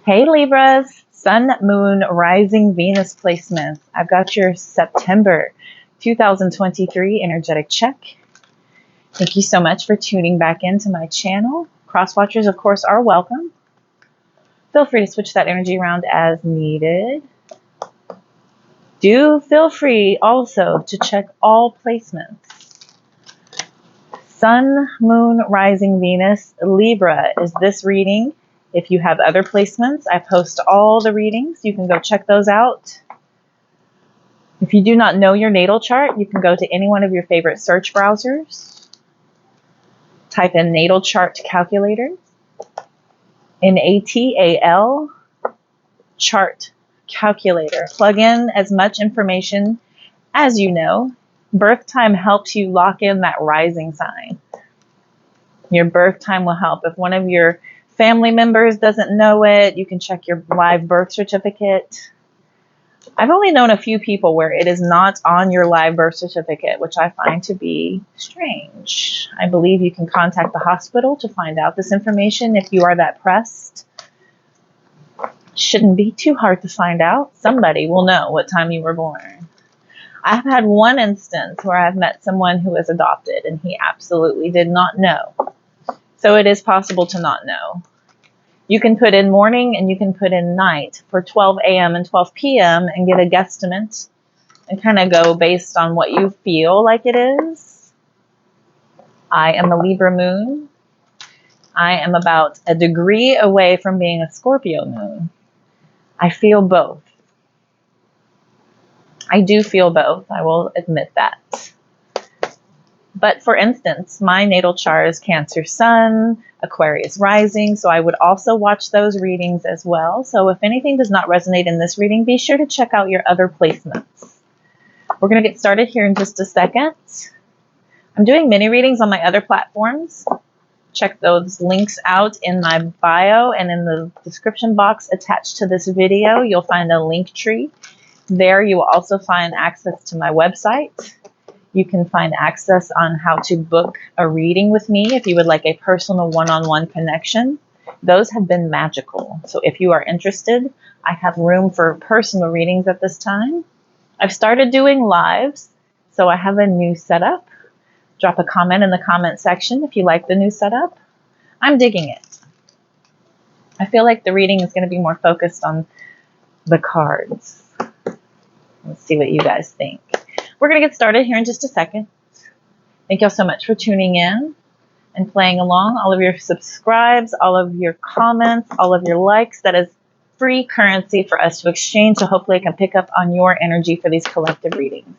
Hey Libras, Sun, Moon, Rising, Venus placements. I've got your September 2023 energetic check. Thank you so much for tuning back into my channel. Cross watchers, of course, are welcome. Feel free to switch that energy around as needed. Do feel free also to check all placements. Sun, Moon, Rising, Venus, Libra is this reading. If you have other placements, I post all the readings. You can go check those out. If you do not know your natal chart, you can go to any one of your favorite search browsers. Type in natal chart calculator. NATAL chart calculator. Plug in as much information as you know. Birth time helps you lock in that rising sign. Your birth time will help. If one of your family members doesn't know it, you can check your live birth certificate. I've only known a few people where it is not on your live birth certificate, which I find to be strange. I believe you can contact the hospital to find out this information if you are that pressed. Shouldn't be too hard to find out. Somebody will know what time you were born. I've had one instance where I've met someone who was adopted and he absolutely did not know. So it is possible to not know. You can put in morning and you can put in night for 12 a.m. and 12 p.m. and get a guesstimate and kind of go based on what you feel like it is. I am a Libra moon. I am about a degree away from being a Scorpio moon. I feel both. I do feel both. I will admit that. But for instance, my natal chart is Cancer Sun, Aquarius Rising, so I would also watch those readings as well. So if anything does not resonate in this reading, be sure to check out your other placements. We're going to get started here in just a second. I'm doing mini readings on my other platforms. Check those links out in my bio and in the description box attached to this video. You'll find a link tree. There you will also find access to my website. You can find access on how to book a reading with me if you would like a personal one-on-one connection. Those have been magical. So if you are interested, I have room for personal readings at this time. I've started doing lives, so I have a new setup. Drop a comment in the comment section if you like the new setup. I'm digging it. I feel like the reading is going to be more focused on the cards. Let's see what you guys think. We're going to get started here in just a second. Thank y'all so much for tuning in and playing along. All of your subscribes, all of your comments, all of your likes. That is free currency for us to exchange. So hopefully I can pick up on your energy for these collective readings.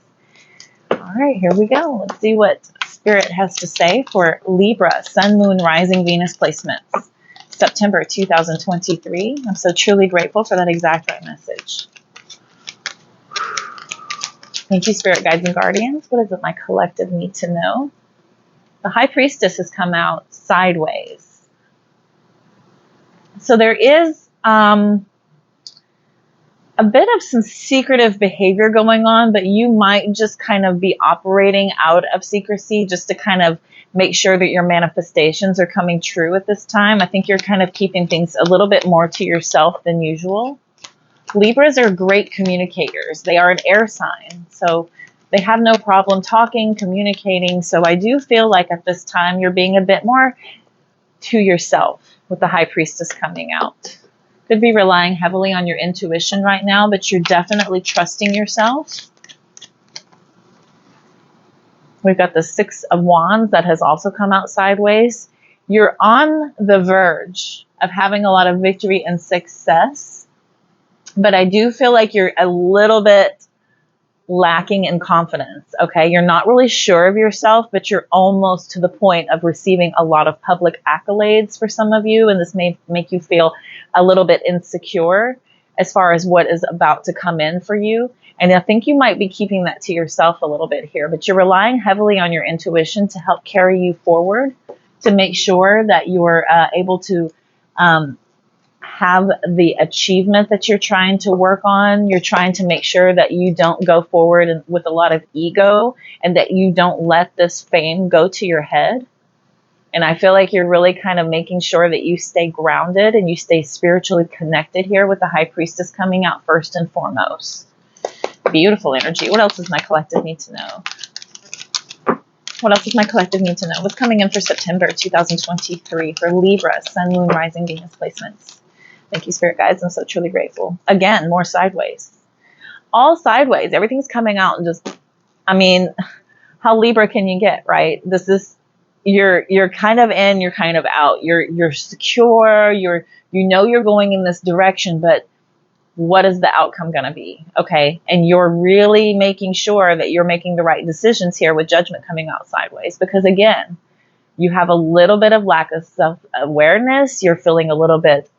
All right, here we go. Let's see what Spirit has to say for Libra, Sun, Moon, Rising, Venus placements. September 2023. I'm so truly grateful for that exact right message. Thank you, Spirit Guides and Guardians. What does my collective need to know? The High Priestess has come out sideways. So there is a bit of some secretive behavior going on, but you might just kind of be operating out of secrecy just to kind of make sure that your manifestations are coming true at this time. I think you're kind of keeping things a little bit more to yourself than usual. Libras are great communicators. They are an air sign, so they have no problem talking, communicating. So I do feel like at this time you're being a bit more to yourself with the High Priestess coming out. Could be relying heavily on your intuition right now, but you're definitely trusting yourself. We've got the Six of Wands that has also come out sideways. You're on the verge of having a lot of victory and success. But I do feel like you're a little bit lacking in confidence, okay? You're not really sure of yourself, but you're almost to the point of receiving a lot of public accolades for some of you, and this may make you feel a little bit insecure as far as what is about to come in for you. And I think you might be keeping that to yourself a little bit here, but you're relying heavily on your intuition to help carry you forward, to make sure that you're able to have the achievement that you're trying to work on. You're trying to make sure that you don't go forward with a lot of ego and that you don't let this fame go to your head. And I feel like you're really kind of making sure that you stay grounded and you stay spiritually connected here with the High Priestess coming out first and foremost. Beautiful energy. What else does my collective need to know? What else does my collective need to know? What's coming in for September 2023 for Libra, Sun, Moon, Rising, Venus placements? Thank you, Spirit Guides. I'm so truly grateful. Again, more sideways. All sideways. Everything's coming out and just, I mean, how Libra can you get, right? This is, you're kind of in, you're kind of out. You're secure. You know you're going in this direction, but what is the outcome going to be? Okay. And you're really making sure that you're making the right decisions here with Judgment coming out sideways. Because again, you have a little bit of lack of self-awareness. You're feeling a little bit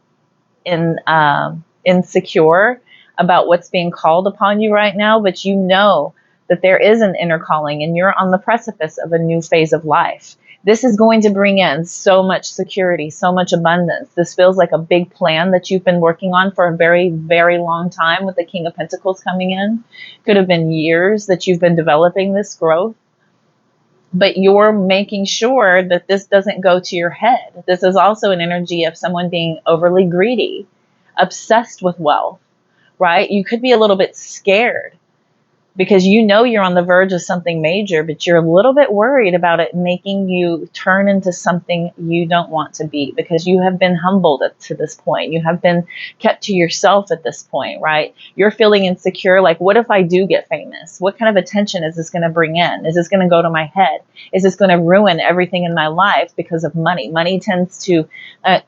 insecure about what's being called upon you right now. But you know that there is an inner calling and you're on the precipice of a new phase of life. This is going to bring in so much security, so much abundance. This feels like a big plan that you've been working on for a very, very long time with the King of Pentacles coming in. Could have been years that you've been developing this growth. But you're making sure that this doesn't go to your head. This is also an energy of someone being overly greedy, obsessed with wealth, right? You could be a little bit scared because you know you're on the verge of something major, but you're a little bit worried about it making you turn into something you don't want to be because you have been humbled to this point. You have been kept to yourself at this point, right? You're feeling insecure. Like, what if I do get famous? What kind of attention is this going to bring in? Is this going to go to my head? Is this going to ruin everything in my life because of money? Money tends to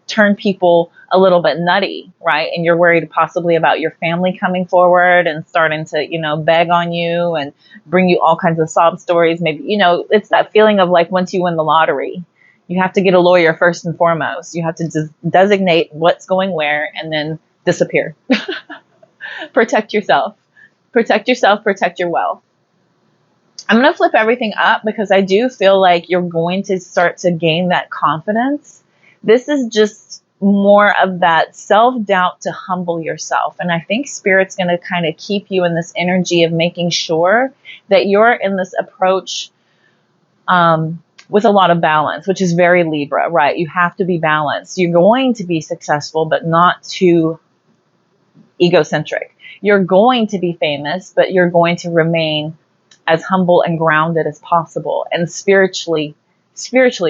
turn people a little bit nutty, right? And you're worried possibly about your family coming forward and starting to, beg on you and bring you all kinds of sob stories. Maybe, it's that feeling of like once you win the lottery, you have to get a lawyer first and foremost. You have to just designate what's going where and then disappear. Protect yourself. Protect yourself, protect your wealth. I'm going to flip everything up because I do feel like you're going to start to gain that confidence. This is just more of that self-doubt to humble yourself. And I think Spirit's going to kind of keep you in this energy of making sure that you're in this approach with a lot of balance, which is very Libra, right? You have to be balanced. You're going to be successful, but not too egocentric. You're going to be famous, but you're going to remain as humble and grounded as possible and spiritually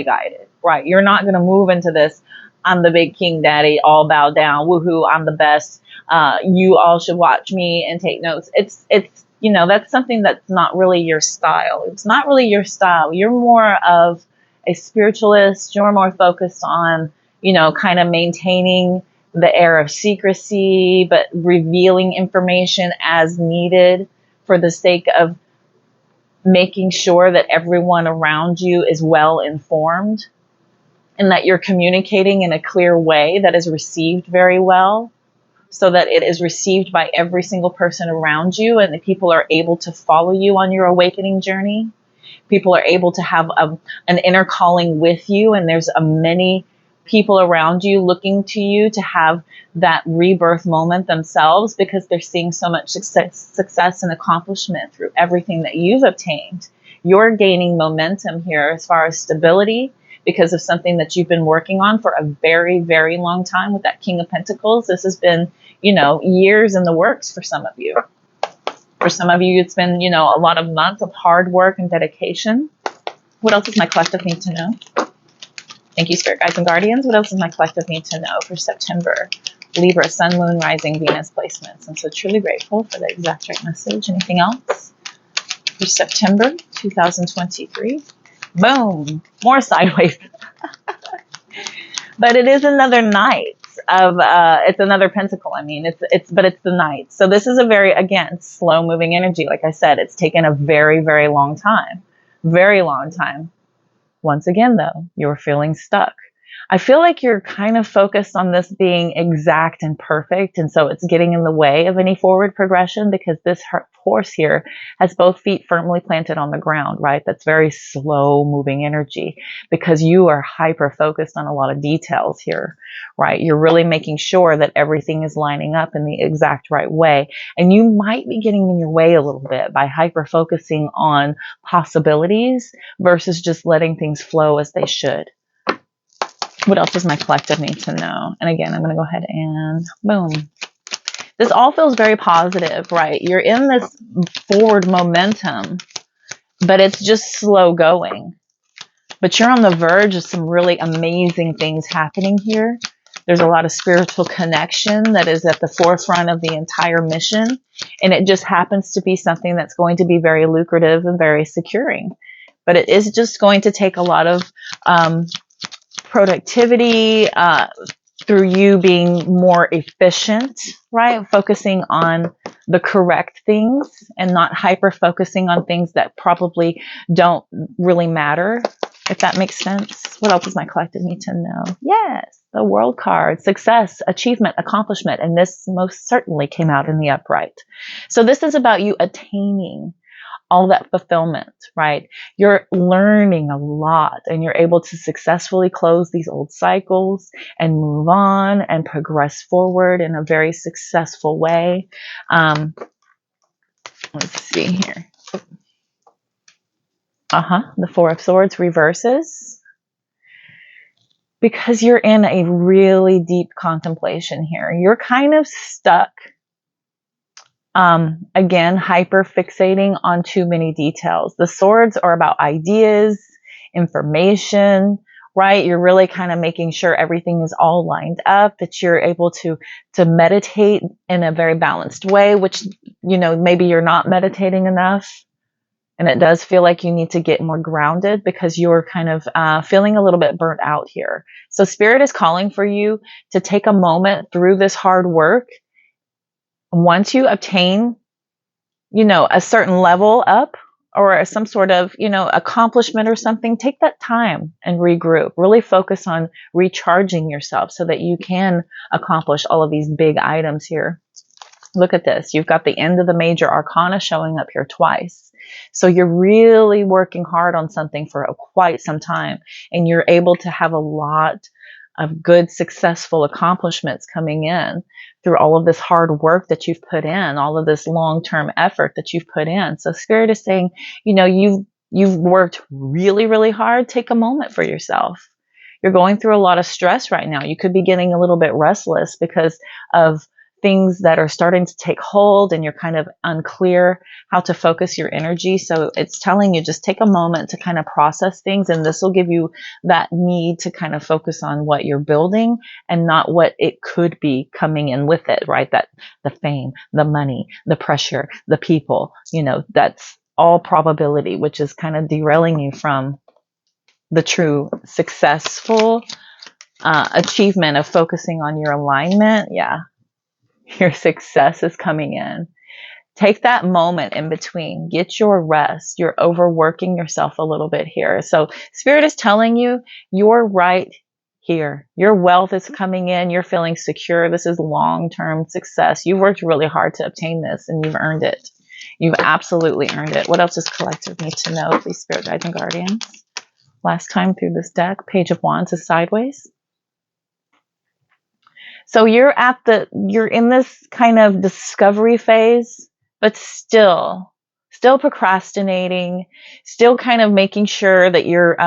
guided, right? You're not going to move into this, I'm the big king daddy, all bow down, woohoo, I'm the best. You all should watch me and take notes. It's that's something that's not really your style. It's not really your style. You're more of a spiritualist. You're more focused on, kind of maintaining the air of secrecy, but revealing information as needed for the sake of making sure that everyone around you is well informed. And that you're communicating in a clear way that is received very well so that it is received by every single person around you and that people are able to follow you on your awakening journey. People are able to have an inner calling with you, and there's many people around you looking to you to have that rebirth moment themselves because they're seeing so much success and accomplishment through everything that you've obtained. You're gaining momentum here as far as stability, because of something that you've been working on for a very, very long time with that King of Pentacles. This has been, years in the works for some of you. For some of you, it's been, a lot of months of hard work and dedication. What else does my collective need to know? Thank you, Spirit Guides and Guardians. What else does my collective need to know for September? Libra, Sun, Moon, Rising, Venus placements. I'm so truly grateful for the exact right message. Anything else for September 2023? Boom, more sideways. But it is another night of it's another pentacle. I mean, it's the night. So this is a very, again, slow moving energy. Like I said, it's taken a very, very long time. Very long time. Once again, though, you're feeling stuck. I feel like you're kind of focused on this being exact and perfect, and so it's getting in the way of any forward progression because this horse here has both feet firmly planted on the ground, right? That's very slow moving energy because you are hyper focused on a lot of details here, right? You're really making sure that everything is lining up in the exact right way, and you might be getting in your way a little bit by hyper focusing on possibilities versus just letting things flow as they should. What else does my collective need to know? And again, I'm going to go ahead and boom. This all feels very positive, right? You're in this forward momentum, but it's just slow going. But you're on the verge of some really amazing things happening here. There's a lot of spiritual connection that is at the forefront of the entire mission. And it just happens to be something that's going to be very lucrative and very securing. But it is just going to take a lot of productivity through you being more efficient, right? Focusing on the correct things and not hyper focusing on things that probably don't really matter, if that makes sense. What else does my collective need to know? Yes, the World card, success, achievement, accomplishment, and this most certainly came out in the upright. So this is about you attaining all that fulfillment, right? You're learning a lot and you're able to successfully close these old cycles and move on and progress forward in a very successful way. Let's see here. The Four of Swords reverses because you're in a really deep contemplation here. You're kind of stuck. Again, hyper fixating on too many details. The swords are about ideas, information, right? You're really kind of making sure everything is all lined up, that you're able to meditate in a very balanced way, which, you know, maybe you're not meditating enough. And it does feel like you need to get more grounded because you're kind of feeling a little bit burnt out here. So Spirit is calling for you to take a moment through this hard work. Once you obtain, you know, a certain level up or some sort of, you know, accomplishment or something, take that time and regroup. Really focus on recharging yourself so that you can accomplish all of these big items here. Look at this. You've got the end of the major arcana showing up here twice. So you're really working hard on something for quite some time, and you're able to have a lot of good, successful accomplishments coming in through all of this hard work that you've put in, all of this long-term effort that you've put in. So Spirit is saying, you know, you've worked really, really hard. Take a moment for yourself. You're going through a lot of stress right now. You could be getting a little bit restless because of things that are starting to take hold and you're kind of unclear how to focus your energy. So it's telling you just take a moment to kind of process things, and this will give you that need to kind of focus on what you're building and not what it could be coming in with it, right? That the fame, the money, the pressure, the people, you know, that's all probability, which is kind of derailing you from the true successful achievement of focusing on your alignment. Yeah. Your success is coming in. Take that moment in between. Get your rest. You're overworking yourself a little bit here. So Spirit is telling you you're right here. Your wealth is coming in. You're feeling secure. This is long-term success. You've worked really hard to obtain this and you've earned it. You've absolutely earned it. What else does collective need to know, please, Spirit guides and guardians? Last time through this deck, Page of Wands is sideways. So you're in this kind of discovery phase, but still procrastinating, still kind of making sure that you're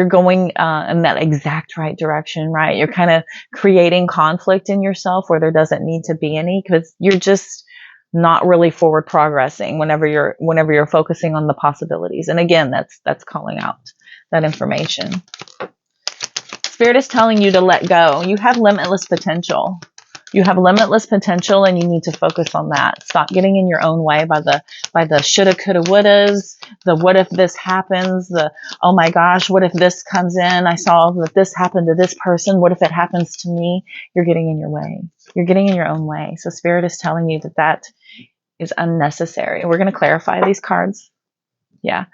going in that exact right direction, right? You're kind of creating conflict in yourself where there doesn't need to be any, because you're just not really forward progressing whenever you're focusing on the possibilities. And again, that's calling out that information. Spirit is telling you to let go. You have limitless potential. You have limitless potential and you need to focus on that. Stop getting in your own way by the shoulda, coulda, wouldas, the what if this happens, the oh my gosh, what if this comes in? I saw that this happened to this person. What if it happens to me? You're getting in your way. You're getting in your own way. So Spirit is telling you that is unnecessary. We're going to clarify these cards. Yeah.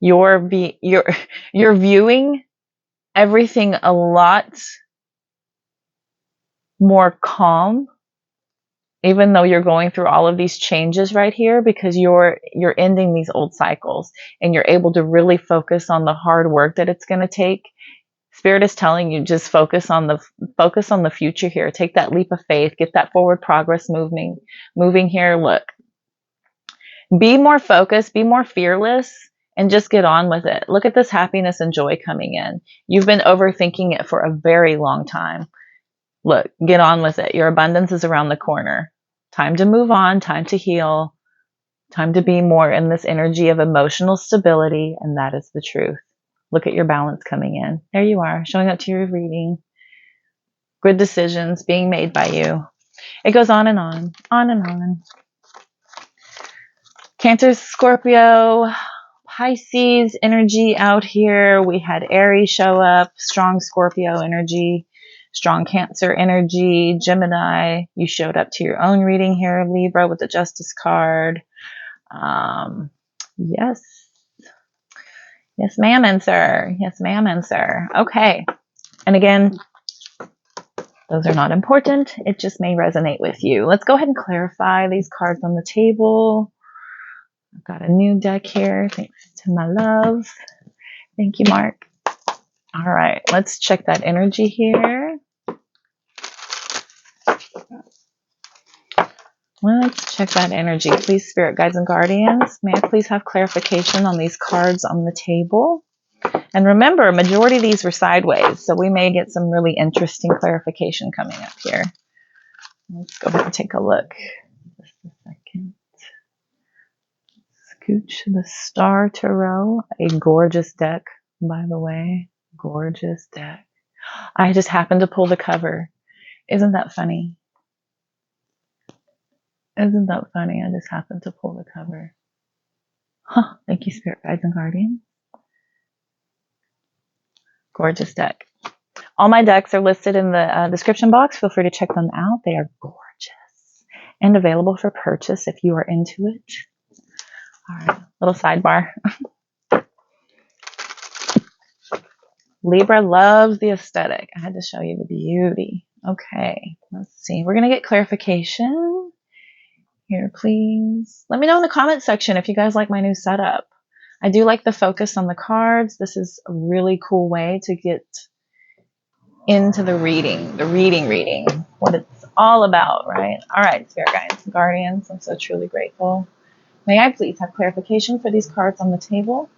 You're viewing everything a lot more calm, even though you're going through all of these changes right here, because you're ending these old cycles and you're able to really focus on the hard work that it's going to take. Spirit is telling you just focus on the future here. Take that leap of faith, get that forward progress moving here. Look, be more focused, be more fearless, and just get on with it. Look at this happiness and joy coming in. You've been overthinking it for a very long time. Look, get on with it. Your abundance is around the corner. Time to move on, time to heal, time to be more in this energy of emotional stability, and that is the truth. Look at your balance coming in. There you are, showing up to your reading. Good decisions being made by you. It goes on and on and on. Cancer, Scorpio, Pisces energy out here. We had Aries show up, strong Scorpio energy, strong Cancer energy, Gemini. You showed up to your own reading here, Libra, with the Justice card. Yes. Yes, ma'am, and sir. Yes, ma'am, and sir. Okay. And again, those are not important. It just may resonate with you. Let's go ahead and clarify these cards on the table. I've got a new deck here. Thanks to my love. Thank you, Mark. All right, let's check that energy here. Let's check that energy. Please, spirit guides and guardians, may I please have clarification on these cards on the table? And remember, a majority of these were sideways, so we may get some really interesting clarification coming up here. Let's go ahead and take a look. Just a second. Scooch the Star Tarot, a gorgeous deck, by the way. Gorgeous deck. I just happened to pull the cover. Isn't that funny? Isn't that funny? I just happened to pull the cover. Huh. Thank you, spirit guides and guardians. Gorgeous deck. All my decks are listed in the description box. Feel free to check them out. They are gorgeous and available for purchase if you are into it. All right, little sidebar. Libra loves the aesthetic. I had to show you the beauty. Okay, let's see. We're going to get clarification here, please. Let me know in the comment section if you guys like my new setup. I do like the focus on the cards. This is a really cool way to get into the reading, what it's all about, right? All right, spirit guides and guardians, I'm so truly grateful. May I please have clarification for these cards on the table?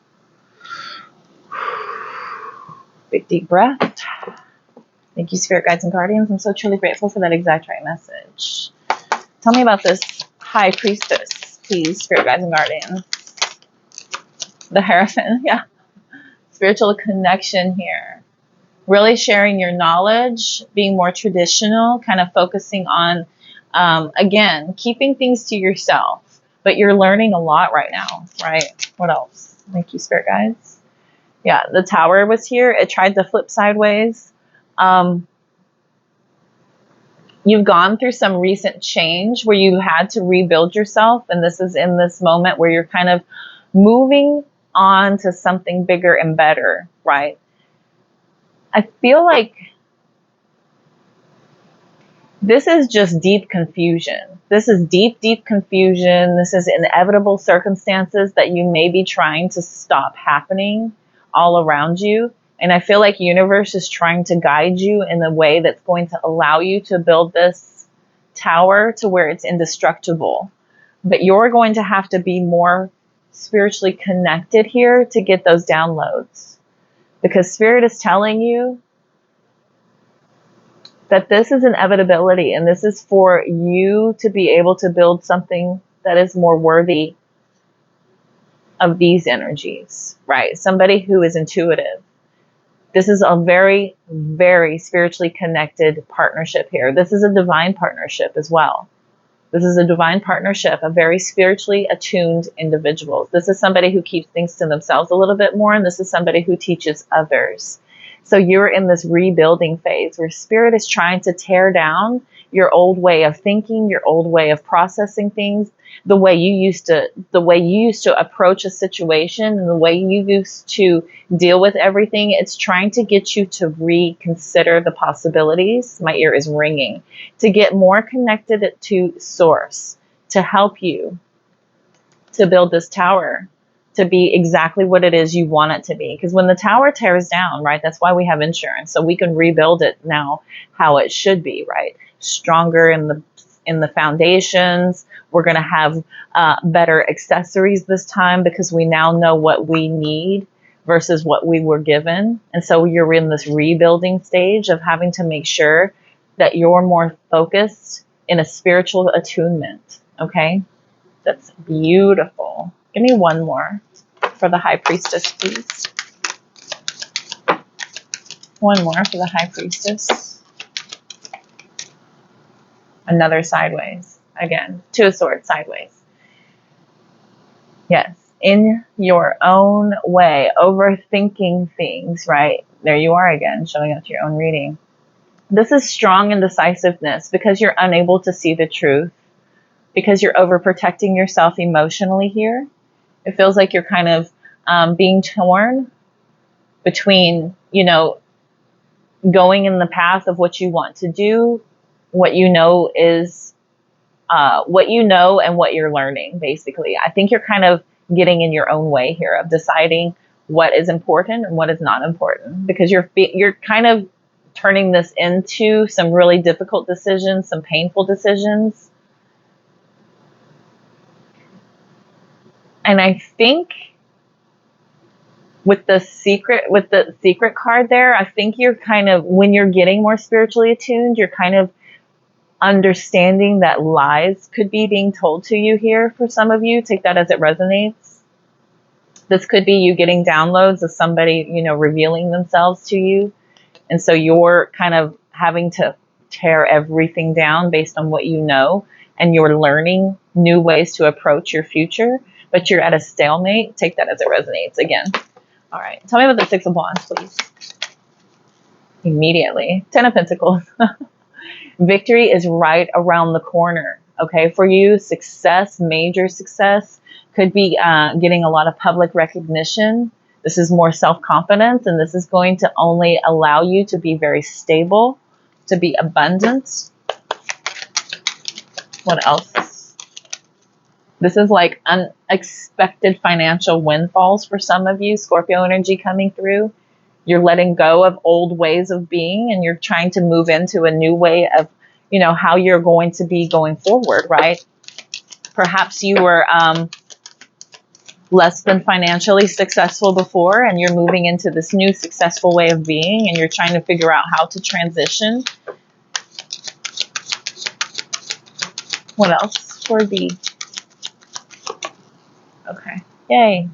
Big deep breath. Thank you, spirit guides and guardians. I'm so truly grateful for that exact right message. Tell me about this High Priestess, please, spirit guides and guardians. The Hierophant, yeah. Spiritual connection here. Really sharing your knowledge, being more traditional, kind of focusing on, again, keeping things to yourself. But you're learning a lot right now, right? What else? Thank you, spirit guides. Yeah, the Tower was here. It tried to flip sideways. You've gone through some recent change where you had to rebuild yourself. And this is in this moment where you're kind of moving on to something bigger and better, right? I feel like this is just deep confusion. This is deep, deep confusion. This is inevitable circumstances that you may be trying to stop happening all around you. And I feel like the universe is trying to guide you in a way that's going to allow you to build this tower to where it's indestructible. But you're going to have to be more spiritually connected here to get those downloads. Because Spirit is telling you that this is an inevitability, and this is for you to be able to build something that is more worthy of these energies, right? Somebody who is intuitive. This is a very, very spiritually connected partnership here. This is a divine partnership as well. This is a divine partnership of very spiritually attuned individuals. This is somebody who keeps things to themselves a little bit more, and this is somebody who teaches others. So you're in this rebuilding phase where Spirit is trying to tear down your old way of thinking, your old way of processing things, the way you used to approach a situation, and the way you used to deal with everything. It's trying to get you to reconsider the possibilities. My ear is ringing. To get more connected to Source, to help you to build this tower to be exactly what it is you want it to be. Because when the tower tears down, right, that's why we have insurance. So we can rebuild it now how it should be, right? Stronger in the in the foundations. We're going to have better accessories this time because we now know what we need versus what we were given. And so you're in this rebuilding stage of having to make sure that you're more focused in a spiritual attunement. Okay? That's beautiful. Give me one more for the High Priestess, please. One more for the High Priestess. Another sideways. Again, Two of Swords sideways. Yes, in your own way, overthinking things, right? There you are again, showing up to your own reading. This is strong indecisiveness because you're unable to see the truth, because you're overprotecting yourself emotionally here. It feels like you're kind of being torn between, going in the path of what you want to do, what you know is, what you know and what you're learning, basically. I think you're kind of getting in your own way here of deciding what is important and what is not important, because you're kind of turning this into some really difficult decisions, some painful decisions. And I think with the secret card there, I think you're kind of, when you're getting more spiritually attuned, you're kind of understanding that lies could be being told to you here for some of you. Take that as it resonates. This could be you getting downloads of somebody, revealing themselves to you. And so you're kind of having to tear everything down based on what you know, and you're learning new ways to approach your future, but you're at a stalemate. Take that as it resonates again. All right. Tell me about the Six of Wands, please. Immediately. Ten of Pentacles. Victory is right around the corner. Okay. For you, success, major success, could be getting a lot of public recognition. This is more self-confidence, and this is going to only allow you to be very stable, to be abundant. What else? This is like unexpected financial windfalls for some of you. Scorpio energy coming through. You're letting go of old ways of being, and you're trying to move into a new way of, how you're going to be going forward, right? Perhaps you were less than financially successful before, and you're moving into this new successful way of being, and you're trying to figure out how to transition. What else for B? Okay. Yay.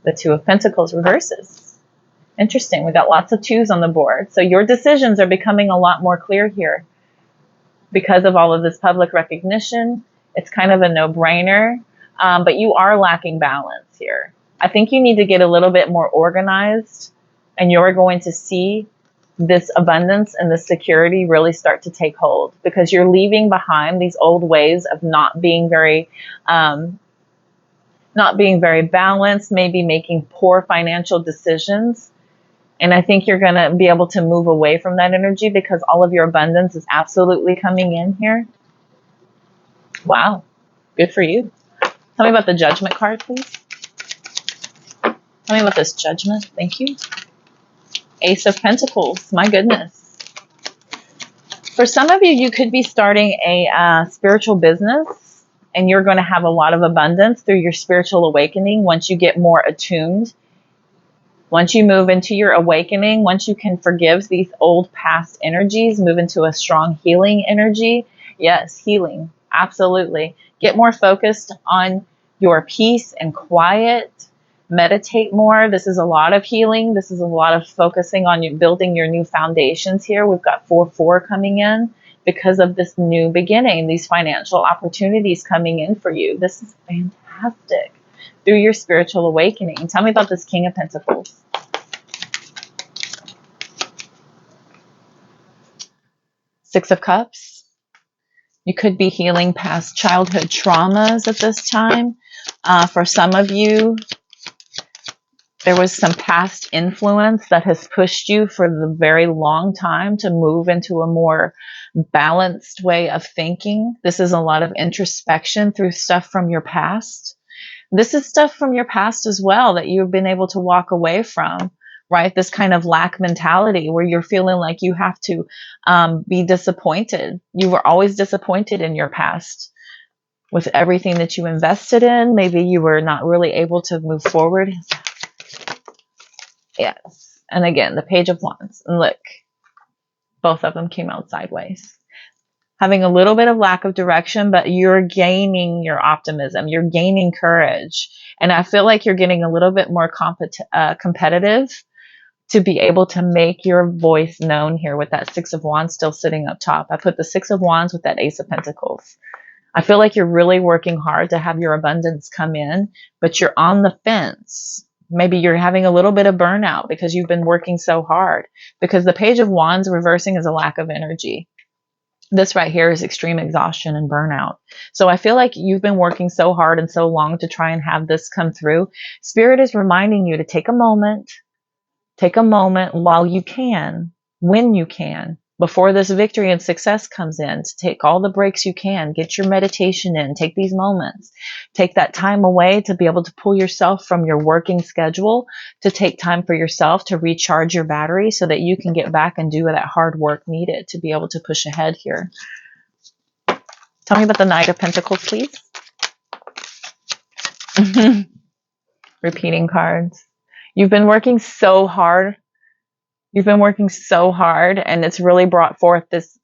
The Two of Pentacles reverses. Interesting. We got lots of twos on the board. So your decisions are becoming a lot more clear here because of all of this public recognition. It's kind of a no-brainer, but you are lacking balance here. I think you need to get a little bit more organized, and you're going to see this abundance and this security really start to take hold, because you're leaving behind these old ways of not being very balanced, maybe making poor financial decisions. And I think you're going to be able to move away from that energy because all of your abundance is absolutely coming in here. Wow. Good for you. Tell me about the Judgment card, please. Tell me about this Judgment. Thank you. Ace of Pentacles. My goodness. For some of you, you could be starting a spiritual business, and you're going to have a lot of abundance through your spiritual awakening once you get more attuned. Once you move into your awakening, once you can forgive these old past energies, move into a strong healing energy. Yes, healing. Absolutely. Get more focused on your peace and quiet. Meditate more. This is a lot of healing. This is a lot of focusing on you building your new foundations here. We've got 4-4 coming in because of this new beginning, these financial opportunities coming in for you. This is fantastic. Through your spiritual awakening. Tell me about this King of Pentacles. Six of Cups. You could be healing past childhood traumas at this time. For some of you, there was some past influence that has pushed you for the very long time to move into a more balanced way of thinking. This is a lot of introspection through stuff from your past. This is stuff from your past as well that you've been able to walk away from, right? This kind of lack mentality where you're feeling like you have to be disappointed. You were always disappointed in your past with everything that you invested in. Maybe you were not really able to move forward. Yes. And again, the Page of Wands. And look, both of them came out sideways. Having a little bit of lack of direction, but you're gaining your optimism. You're gaining courage. And I feel like you're getting a little bit more competitive to be able to make your voice known here with that Six of Wands still sitting up top. I put the Six of Wands with that Ace of Pentacles. I feel like you're really working hard to have your abundance come in, but you're on the fence. Maybe you're having a little bit of burnout because you've been working so hard, because the Page of Wands reversing is a lack of energy. This right here is extreme exhaustion and burnout. So I feel like you've been working so hard and so long to try and have this come through. Spirit is reminding you to take a moment while you can, when you can, before this victory and success comes in, to take all the breaks you can, get your meditation in, take these moments, take that time away to be able to pull yourself from your working schedule, to take time for yourself to recharge your battery so that you can get back and do that hard work needed to be able to push ahead here. Tell me about the Knight of Pentacles, please. Repeating cards. You've been working so hard. And it's really brought forth this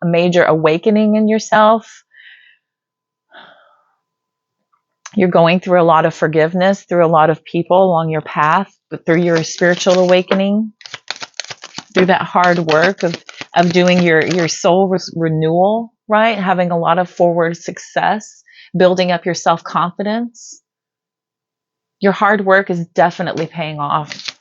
major awakening in yourself. You're going through a lot of forgiveness through a lot of people along your path, but through your spiritual awakening, through that hard work of doing your soul renewal, right? Having a lot of forward success, building up your self-confidence. Your hard work is definitely paying off.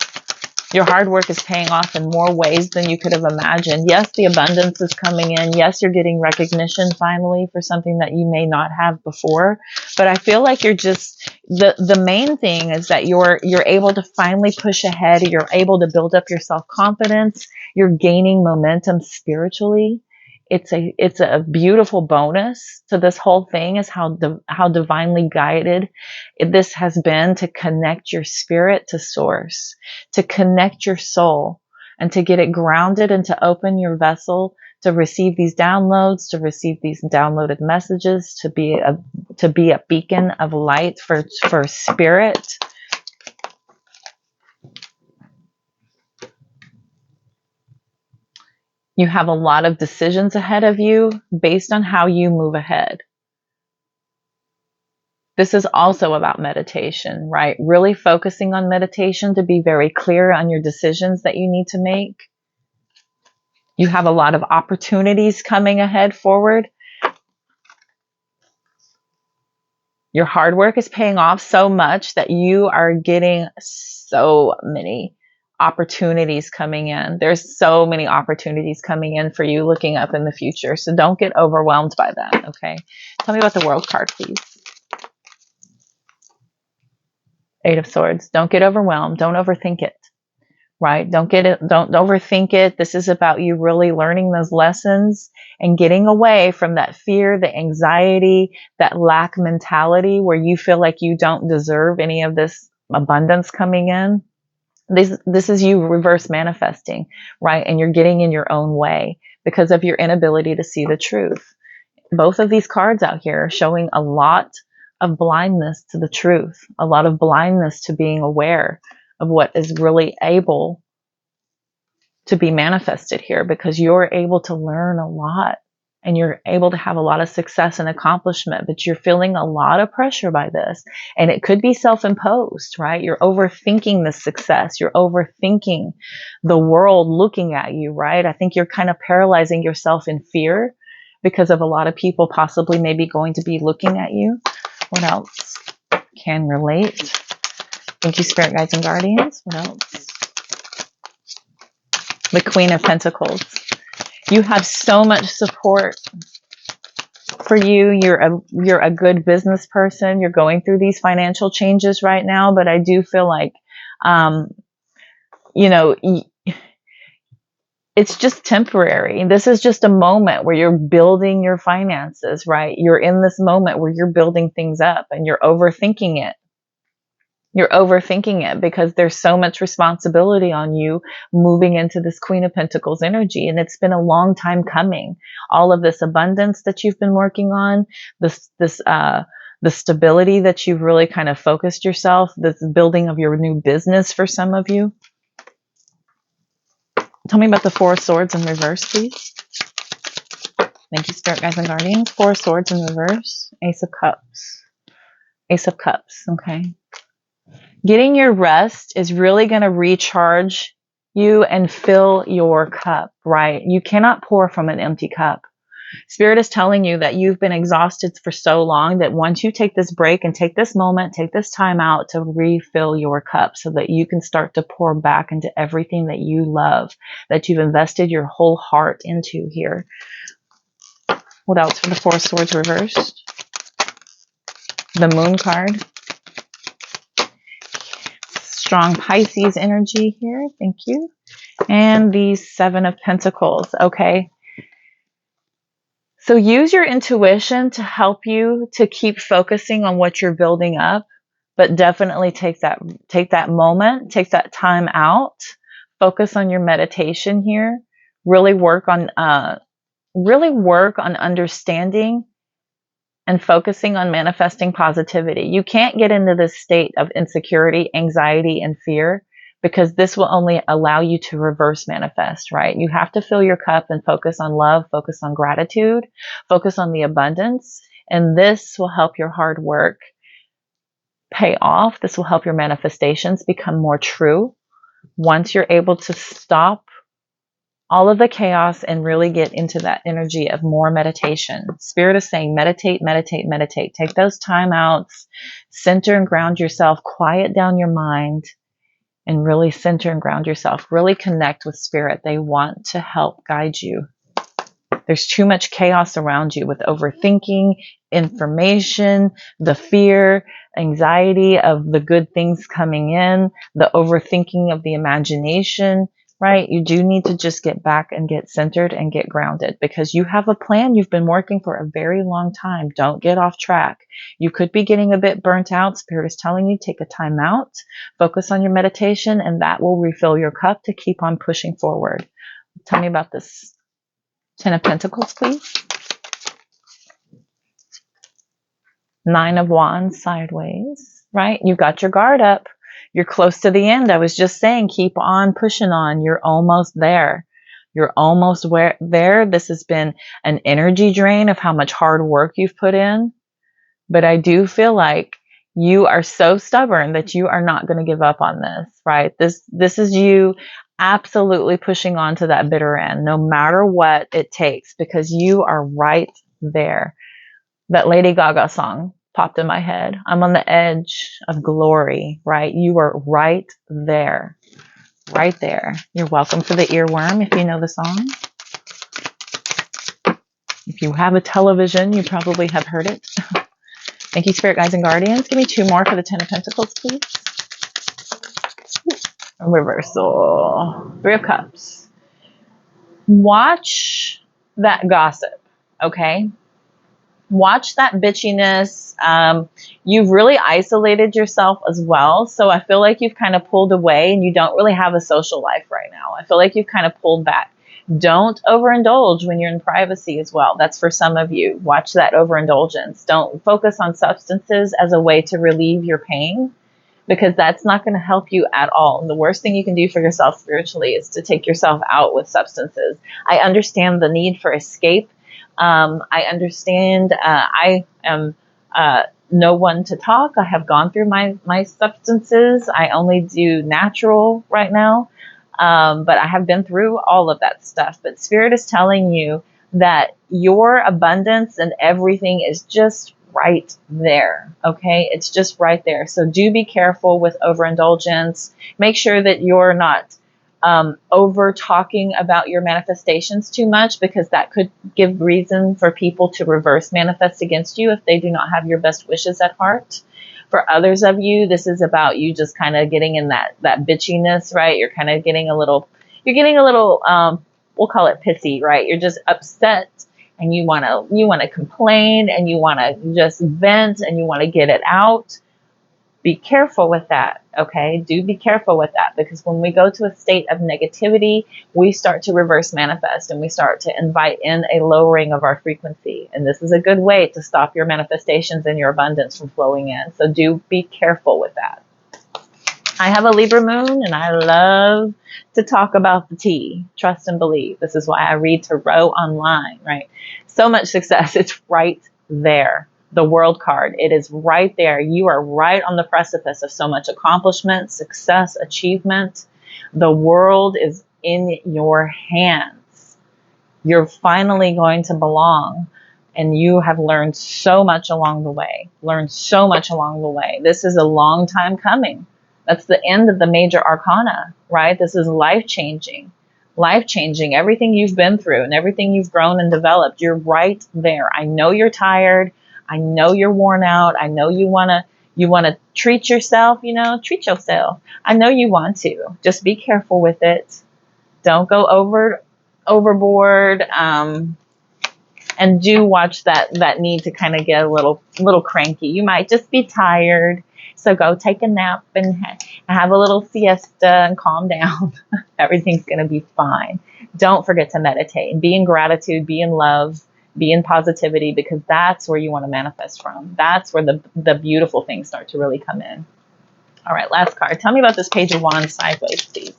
Your hard work is paying off in more ways than you could have imagined. Yes, the abundance is coming in. Yes, you're getting recognition finally for something that you may not have before. But I feel like you're just, the main thing is that you're able to finally push ahead. You're able to build up your self-confidence. You're gaining momentum spiritually. It's a beautiful bonus to this whole thing, is how divinely guided this has been to connect your spirit to source, to connect your soul, and to get it grounded and to open your vessel to receive these downloads, to receive these downloaded messages, to be a beacon of light for spirit. You have a lot of decisions ahead of you based on how you move ahead. This is also about meditation, right? Really focusing on meditation to be very clear on your decisions that you need to make. You have a lot of opportunities coming ahead forward. Your hard work is paying off so much that you are getting so many opportunities coming in. There's so many opportunities coming in for you looking up in the future. So don't get overwhelmed by that, okay? Tell me about the World card, please. Eight of Swords. Don't get overwhelmed. Don't overthink it, right? Don't overthink it. This is about you really learning those lessons and getting away from that fear, the anxiety, that lack mentality where you feel like you don't deserve any of this abundance coming in. This is you reverse manifesting, right? And you're getting in your own way because of your inability to see the truth. Both of these cards out here are showing a lot of blindness to the truth, a lot of blindness to being aware of what is really able to be manifested here, because you're able to learn a lot and you're able to have a lot of success and accomplishment, but you're feeling a lot of pressure by this. And it could be self-imposed, right? You're overthinking the success. You're overthinking the world looking at you, right? I think you're kind of paralyzing yourself in fear because of a lot of people possibly maybe going to be looking at you. What else can relate? Thank you, Spirit Guides and Guardians. What else? The Queen of Pentacles. You have so much support for you. You're a good business person. You're going through these financial changes right now, but I do feel like, it's just temporary. This is just a moment where you're building your finances, right? You're in this moment where you're building things up and you're overthinking it. You're overthinking it because there's so much responsibility on you moving into this Queen of Pentacles energy. And it's been a long time coming. All of this abundance that you've been working on, the stability that you've really kind of focused yourself, this building of your new business for some of you. Tell me about the Four of Swords in reverse, please. Thank you, Spirit Guides and Guardians. Four of Swords in reverse. Ace of Cups. Ace of Cups. Okay. Getting your rest is really going to recharge you and fill your cup, right? You cannot pour from an empty cup. Spirit is telling you that you've been exhausted for so long that once you take this break and take this moment, take this time out to refill your cup so that you can start to pour back into everything that you love, that you've invested your whole heart into here. What else for the Four of Swords reversed? The Moon card. Strong Pisces energy here. Thank you. And the Seven of Pentacles. Okay. So use your intuition to help you to keep focusing on what you're building up, but definitely take that moment, take that time out, focus on your meditation here, really work on understanding and focusing on manifesting positivity. You can't get into this state of insecurity, anxiety, and fear because this will only allow you to reverse manifest, right? You have to fill your cup and focus on love, focus on gratitude, focus on the abundance, and this will help your hard work pay off. This will help your manifestations become more true once you're able to stop all of the chaos and really get into that energy of more meditation. Spirit is saying meditate, meditate, meditate. Take those time outs, center and ground yourself, quiet down your mind, and really center and ground yourself. Really connect with Spirit. They want to help guide you. There's too much chaos around you with overthinking, information, the fear, anxiety of the good things coming in, the overthinking of the imagination, right? You do need to just get back and get centered and get grounded because you have a plan you've been working for a very long time. Don't get off track. You could be getting a bit burnt out. Spirit is telling you, take a time out, focus on your meditation, and that will refill your cup to keep on pushing forward. Tell me about this. Ten of Pentacles, please. Nine of Wands sideways, right? You've got your guard up. You're close to the end. I was just saying, keep on pushing on. You're almost there. You're almost there. This has been an energy drain of how much hard work you've put in. But I do feel like you are so stubborn that you are not going to give up on this, right? This is you absolutely pushing on to that bitter end, no matter what it takes, because you are right there. That Lady Gaga song popped in my head. I'm on the edge of glory, right? You are right there. Right there. You're welcome for the earworm if you know the song. If you have a television, you probably have heard it. Thank you, Spirit Guides and Guardians. Give me two more for the Ten of Pentacles, please. A reversal. Three of Cups. Watch that gossip, okay? Watch that bitchiness. You've really isolated yourself as well. So I feel like you've kind of pulled away and you don't really have a social life right now. I feel like you've kind of pulled back. Don't overindulge when you're in privacy as well. That's for some of you. Watch that overindulgence. Don't focus on substances as a way to relieve your pain because that's not going to help you at all. And the worst thing you can do for yourself spiritually is to take yourself out with substances. I understand the need for escape. I understand I am no one to talk. I have gone through my substances. I only do natural right now. But I have been through all of that stuff. But Spirit is telling you that your abundance and everything is just right there. Okay? It's just right there. So do be careful with overindulgence. Make sure that you're not over talking about your manifestations too much because that could give reason for people to reverse manifest against you if they do not have your best wishes at heart. For others of you, this is about you just kind of getting in that bitchiness, right? You're kind of getting a little, we'll call it pissy, right? You're just upset and you want to complain and you want to just vent and you want to get it out. Be careful with that, okay? Do be careful with that, because when we go to a state of negativity, we start to reverse manifest and we start to invite in a lowering of our frequency. And this is a good way to stop your manifestations and your abundance from flowing in. So do be careful with that. I have a Libra moon and I love to talk about the T, trust and believe. This is why I read Tarot online, right? So much success. It's right there. The World card, it is right there. You are right on the precipice of so much accomplishment, success, achievement. The world is in your hands. You're finally going to belong. And you have learned so much along the way. This is a long time coming. That's the end of the major arcana, right? This is life-changing. Everything you've been through and everything you've grown and developed, you're right there. I know you're tired. I know you're worn out. I know you want to treat yourself, treat yourself. I know you want to. Just be careful with it. Don't go overboard. And do watch that need to kind of get a little cranky. You might just be tired. So go take a nap and have a little siesta and calm down. Everything's going to be fine. Don't forget to meditate and be in gratitude, be in love, be in positivity, because that's where you want to manifest from. That's where the beautiful things start to really come in. All right, last card. Tell me about this Page of Wands sideways, please.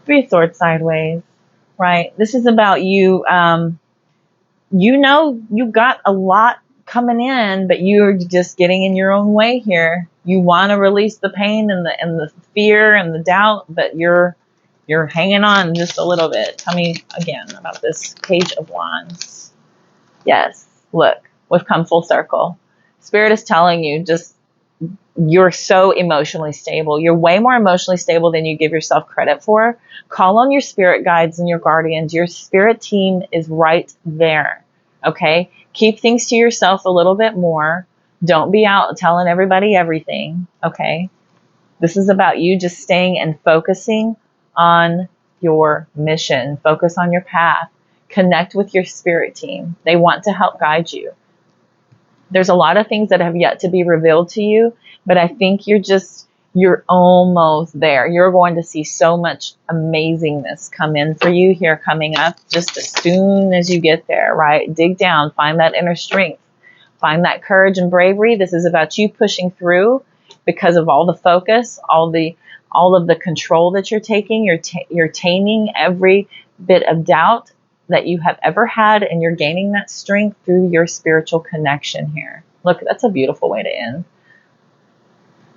Three of Swords sideways, right? This is about you. You got a lot coming in, but you're just getting in your own way here. You want to release the pain and the fear and the doubt, but you're hanging on just a little bit. Tell me again about this Page of Wands. Yes, look, we've come full circle. Spirit is telling you you're so emotionally stable. You're way more emotionally stable than you give yourself credit for. Call on your spirit guides and your guardians. Your spirit team is right there. Okay? Keep things to yourself a little bit more. Don't be out telling everybody everything. Okay? This is about you just staying and focusing on your mission. Focus on your path. Connect with your spirit team. They want to help guide you. There's a lot of things that have yet to be revealed to you, but I think you're almost there. You're going to see so much amazingness come in for you here coming up just as soon as you get there, right? Dig down, find that inner strength, find that courage and bravery. This is about you pushing through because of all the focus, all of the control that you're taking. You're taming every bit of doubt that you have ever had, and you're gaining that strength through your spiritual connection here. Look, that's a beautiful way to end.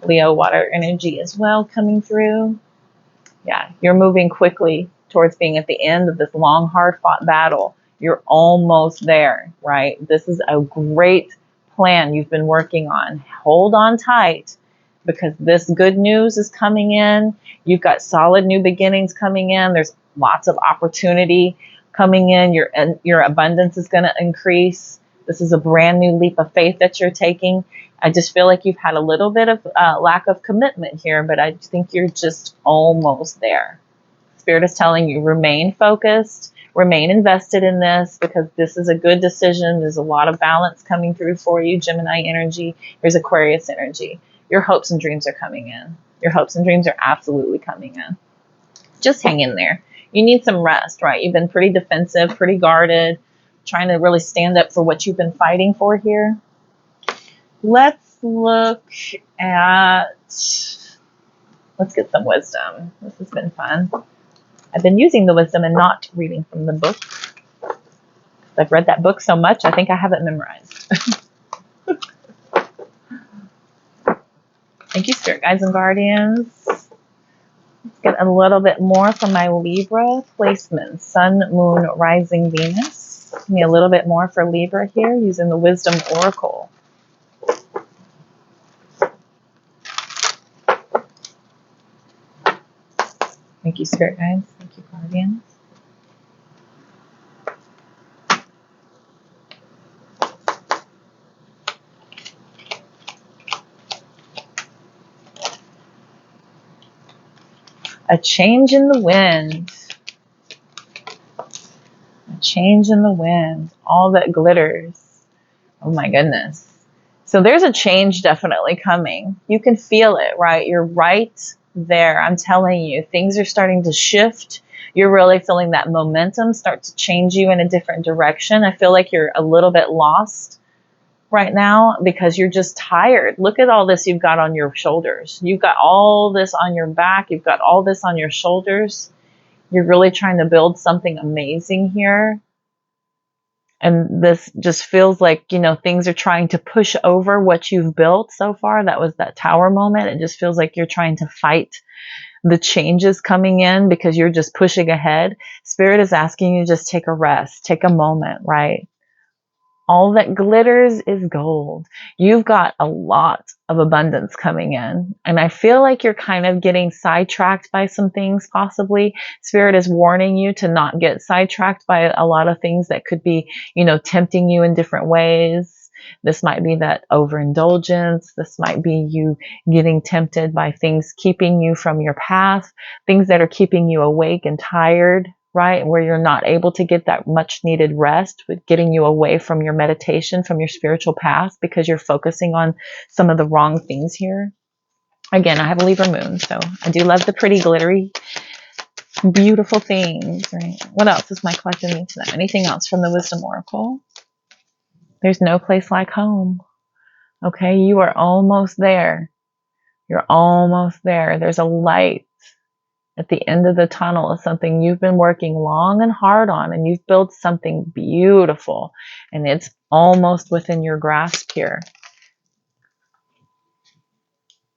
Leo water energy as well coming through. Yeah, you're moving quickly towards being at the end of this long, hard-fought battle. You're almost there, right? This is a great plan you've been working on. Hold on tight, because this good news is coming in. You've got solid new beginnings coming in. There's lots of opportunity coming in. Your abundance is going to increase. This is a brand new leap of faith that you're taking. I just feel like you've had a little bit of lack of commitment here, but I think you're just almost there. Spirit is telling you, remain focused, remain invested in this, because this is a good decision. There's a lot of balance coming through for you. Gemini energy. Here's Aquarius energy. Your hopes and dreams are coming in. Your hopes and dreams are absolutely coming in. Just hang in there. You need some rest, right? You've been pretty defensive, pretty guarded, trying to really stand up for what you've been fighting for here. Let's get some wisdom. This has been fun. I've been using the wisdom and not reading from the book. I've read that book so much, I think I have it memorized. Thank you, Spirit Guides and Guardians. Let's get a little bit more from my Libra placement. Sun, Moon, Rising, Venus. Give me a little bit more for Libra here using the Wisdom Oracle. Thank you, Spirit Guides. Thank you, Guardians. A change in the wind. A change in the wind. All that glitters. Oh my goodness. So there's a change definitely coming. You can feel it, right? You're right there. I'm telling you, things are starting to shift. You're really feeling that momentum start to change you in a different direction. I feel like you're a little bit lost right now because you're just tired. Look at all this you've got on your shoulders. You've got all this on your back. You've got all this on your shoulders. You're really trying to build something amazing here. And this just feels like, you know, things are trying to push over what you've built so far. That was that tower moment. It just feels like you're trying to fight the changes coming in because you're just pushing ahead. Spirit is asking you to just take a rest, take a moment, right? All that glitters is gold. You've got a lot of abundance coming in. And I feel like you're kind of getting sidetracked by some things, possibly. Spirit is warning you to not get sidetracked by a lot of things that could be, you know, tempting you in different ways. This might be that overindulgence. This might be you getting tempted by things keeping you from your path, things that are keeping you awake and tired, right? Where you're not able to get that much needed rest, with getting you away from your meditation, from your spiritual path, because you're focusing on some of the wrong things here. Again, I have a Libra moon, so I do love the pretty, glittery, beautiful things, right? What else does my collective need to know? Anything else from the Wisdom Oracle? There's no place like home. Okay, you are almost there. You're almost there. There's a light at the end of the tunnel of something you've been working long and hard on, and you've built something beautiful, and it's almost within your grasp here.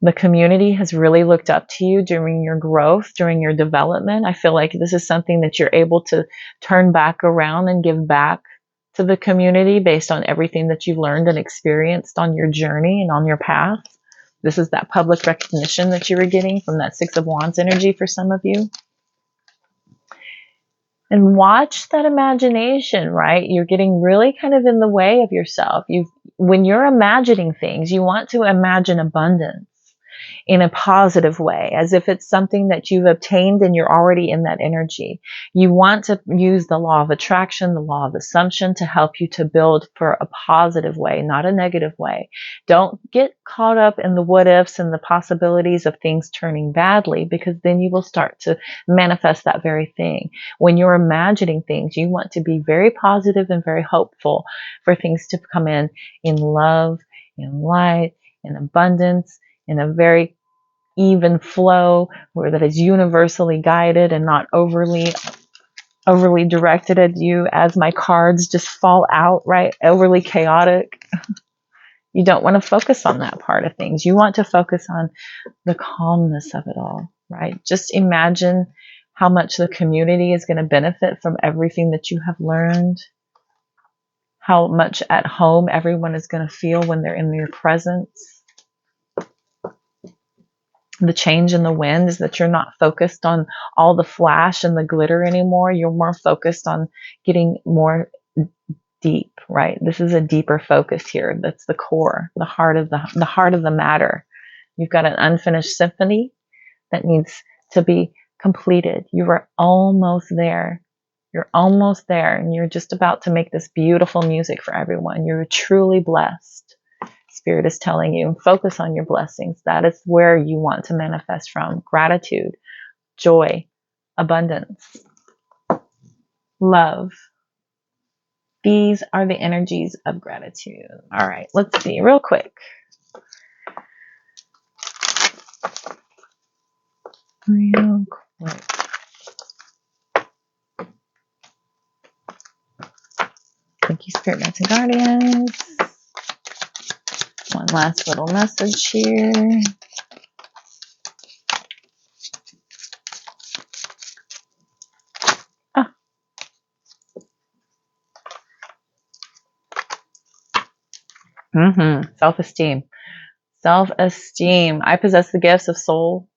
The community has really looked up to you during your growth, during your development. I feel like this is something that you're able to turn back around and give back to the community based on everything that you've learned and experienced on your journey and on your path. This is that public recognition that you were getting from that Six of Wands energy for some of you. And watch that imagination, right? You're getting really kind of in the way of yourself. When you're imagining things, you want to imagine abundance in a positive way, as if it's something that you've obtained and you're already in that energy. You want to use the law of attraction, the law of assumption to help you to build for a positive way, not a negative way. Don't get caught up in the what ifs and the possibilities of things turning badly, because then you will start to manifest that very thing. When you're imagining things, you want to be very positive and very hopeful for things to come in love, in light, in abundance, in a very even flow where that is universally guided and not overly directed at you as my cards just fall out, right? Overly chaotic. You don't want to focus on that part of things. You want to focus on the calmness of it all, right? Just imagine how much the community is going to benefit from everything that you have learned. How much at home everyone is going to feel when they're in your presence. The change in the wind is that you're not focused on all the flash and the glitter anymore. You're more focused on getting more deep, right? This is a deeper focus here. That's the core, the heart of the matter. You've got an unfinished symphony that needs to be completed. You are almost there. You're almost there, and you're just about to make this beautiful music for everyone. You're truly blessed. Spirit is telling you, focus on your blessings. That is where you want to manifest from. Gratitude, joy, abundance, love. These are the energies of gratitude. All right, let's see real quick. Real quick. Thank you, Spirit Guides and Guardians. One last little message here. Self-esteem. Self-esteem. I possess the gifts of soul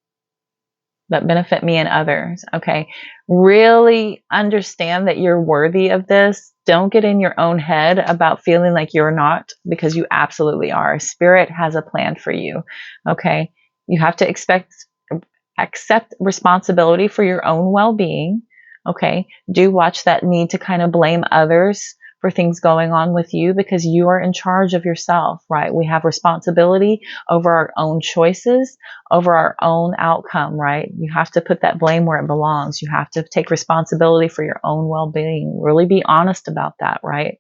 that benefit me and others. Okay. Really understand that you're worthy of this. Don't get in your own head about feeling like you're not, because you absolutely are. Spirit has a plan for you. Okay. You have to accept responsibility for your own well-being. Okay. Do watch that need to kind of blame others for things going on with you, because you are in charge of yourself, right? We have responsibility over our own choices, over our own outcome, right? You have to put that blame where it belongs. You have to take responsibility for your own well-being. Really be honest about that, right?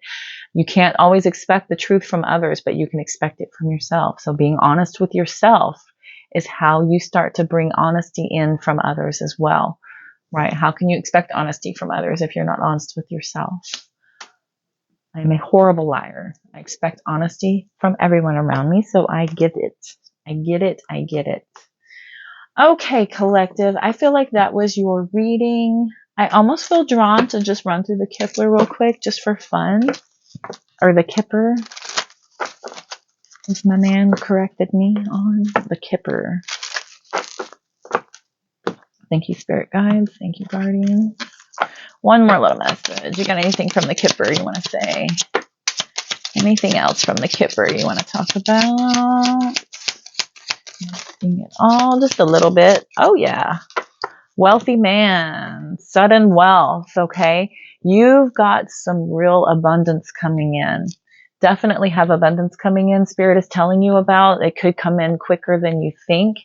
You can't always expect the truth from others, but you can expect it from yourself. So being honest with yourself is how you start to bring honesty in from others as well, right? How can you expect honesty from others if you're not honest with yourself? I am a horrible liar. I expect honesty from everyone around me, so I get it. I get it. I get it. Okay, collective. I feel like that was your reading. I almost feel drawn to just run through the Kipler real quick, just for fun. Or the Kipper, as my man corrected me on. The Kipper. Thank you, Spirit Guides. Thank you, Guardians. One more little message. You got anything from the Kipper you want to say? Anything else from the Kipper you want to talk about? Anything at all? Just a little bit. Oh, yeah. Wealthy man. Sudden wealth. Okay. You've got some real abundance coming in. Definitely have abundance coming in. Spirit is telling you about. It could come in quicker than you think.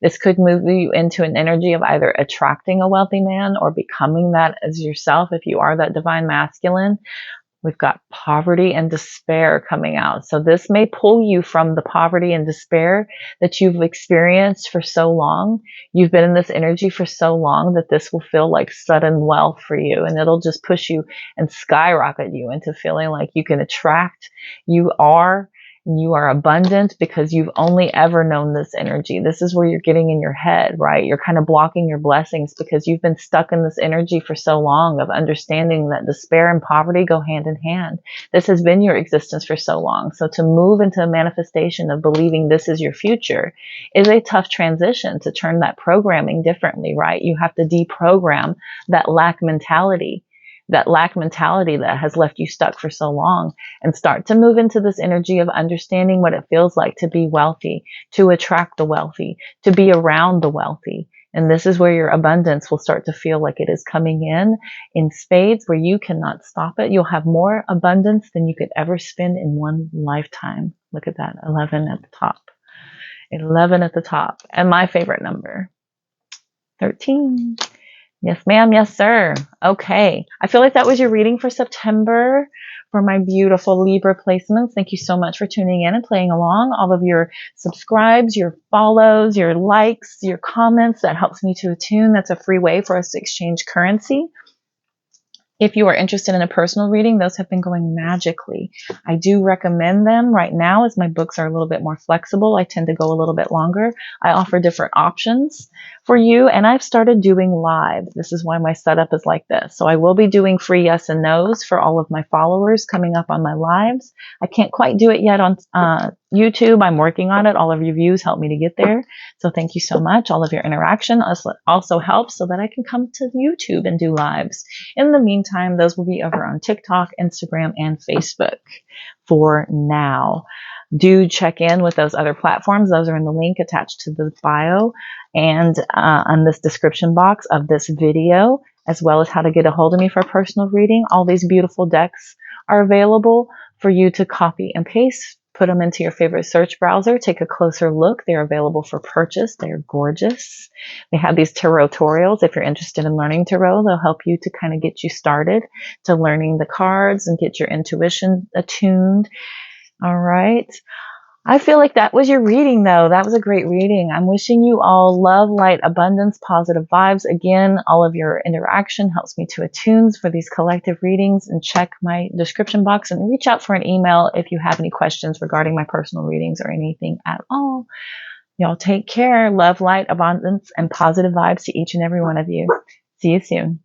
This could move you into an energy of either attracting a wealthy man or becoming that as yourself if you are that divine masculine. We've got poverty and despair coming out. So this may pull you from the poverty and despair that you've experienced for so long. You've been in this energy for so long that this will feel like sudden wealth for you. And it'll just push you and skyrocket you into feeling like you can attract. You are abundant because you've only ever known this energy. This is where you're getting in your head, right? You're kind of blocking your blessings because you've been stuck in this energy for so long of understanding that despair and poverty go hand in hand. This has been your existence for so long. So to move into a manifestation of believing this is your future is a tough transition to turn that programming differently, right? You have to deprogram that lack mentality. That has left you stuck for so long, and start to move into this energy of understanding what it feels like to be wealthy, to attract the wealthy, to be around the wealthy. And this is where your abundance will start to feel like it is coming in spades, where you cannot stop it. You'll have more abundance than you could ever spend in one lifetime. Look at that, 11 at the top. 11 at the top. And my favorite number, 13. Yes, ma'am. Yes, sir. Okay. I feel like that was your reading for September for my beautiful Libra placements. Thank you so much for tuning in and playing along. All of your subscribes, your follows, your likes, your comments, that helps me to attune. That's a free way for us to exchange currency. If you are interested in a personal reading, those have been going magically. I do recommend them right now as my books are a little bit more flexible. I tend to go a little bit longer. I offer different options for you, and I've started doing live. This is why my setup is like this. So I will be doing free yes and no's for all of my followers coming up on my lives. I can't quite do it yet on YouTube. I'm working on it. All of your views help me to get there. So thank you so much. All of your interaction also helps so that I can come to YouTube and do lives. In the meantime, those will be over on TikTok, Instagram, and Facebook for now. Do check in with those other platforms. Those are in the link attached to the bio and on this description box of this video, as well as how to get a hold of me for a personal reading. All these beautiful decks are available for you to copy and paste. Put them into your favorite search browser. Take a closer look. They're available for purchase. They're gorgeous. They have these tarot tutorials. If you're interested in learning tarot, they'll help you to kind of get you started to learning the cards and get your intuition attuned. All right. I feel like that was your reading, though. That was a great reading. I'm wishing you all love, light, abundance, positive vibes. Again, all of your interaction helps me to attune for these collective readings, and check my description box and reach out for an email if you have any questions regarding my personal readings or anything at all. Y'all take care. Love, light, abundance, and positive vibes to each and every one of you. See you soon.